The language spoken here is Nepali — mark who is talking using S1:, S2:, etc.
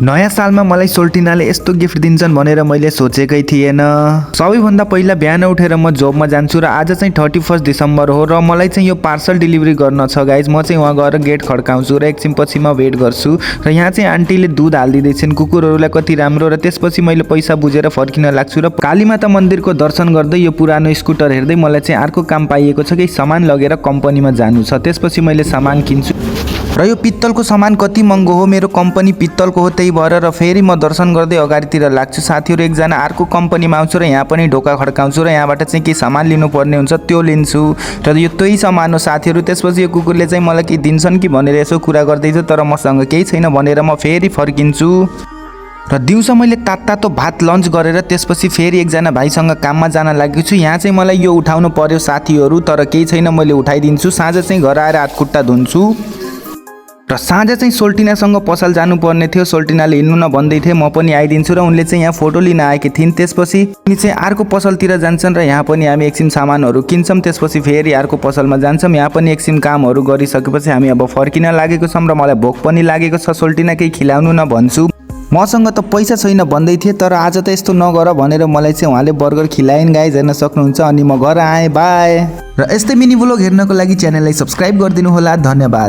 S1: नयाँ सालमा मलाई सोल्टिनाले यस्तो गिफ्ट दिन्छन् भनेर मैले सोचेकै थिएन। सबैभन्दा पहिला बिहान उठेर म जबमा जान्छु र आज चाहिँ 31 डिसेम्बर हो र मलाई चाहिँ यो पार्सल डेलिभरी गर्न छ गाइज। म चाहिँ वहाँ गएर गेट खड्काउँछु र एकछिन पछि म वेट गर्छु र यहाँ चाहिँ आन्टीले दुध हालिदिँदैछन् कुकुरहरूलाई कति राम्रो। र त्यसपछि मैले पैसा बुझेर फर्किन लाग्छु र कालीमाता मन्दिरको दर्शन गर्दै यो पुरानो स्कुटर हेर्दै मलाई चाहिँ अर्को काम पाइएको छ कि सामान लगेर कम्पनीमा जानु छ। त्यसपछि मैले सामान किन्छु र यो पित्तलको सामान कति महँगो हो, मेरो कम्पनी पित्तलको हो त्यही भएर। र फेरि म दर्शन गर्दै अगाडितिर लाग्छु। साथीहरू एकजना अर्को कम्पनीमा आउँछु र यहाँ पनि ढोका खड्काउँछु र यहाँबाट चाहिँ के सामान लिनुपर्ने हुन्छ त्यो लिन्छु र यो त्यही सामान हो साथीहरू। त्यसपछि यो कुकुरले चाहिँ मलाई के दिन्छन् कि भनेर यसो कुरा गर्दैछ तर मसँग केही छैन भनेर म फेरि फर्किन्छु र दिउँसो मैले तातो भात लन्च गरेर त्यसपछि फेरि एकजना भाइसँग काममा जान लागेको छु। यहाँ चाहिँ मलाई यो उठाउनु पर्यो साथीहरू, तर केही छैन मैले उठाइदिन्छु। साँझ चाहिँ घर आएर हात खुट्टा धुन्छु र साँझ चाहिँ सोल्टिनासँग पसल जानुपर्ने थियो। सोल्टिनाले हिँड्नु न भन्दै थिए, म पनि आइदिन्छु र उनले चाहिँ यहाँ फोटो लिन आएकी थिइन्। त्यसपछि उनी चाहिँ अर्को पसलतिर जान्छन् र यहाँ पनि हामी एकछिन सामानहरू किन्छौँ। त्यसपछि फेरि अर्को पसलमा जान्छौँ। यहाँ पनि एकछिन कामहरू गरिसकेपछि हामी अब फर्किन लागेको छौँ र मलाई भोक पनि लागेको छ। सोल्टिना केही खिलाउनु न भन्छु, मसँग त पैसा छैन भन्दै थिएँ तर आज त यस्तो नगर भनेर मलाई चाहिँ उहाँले बर्गर खिलाइन् गाइज, हेर्न सक्नुहुन्छ। अनि म घर आएँ, बाई। र यस्तै मिनी ब्लग हेर्नको लागि च्यानललाई सब्सक्राइब गरिदिनु होला। धन्यवाद।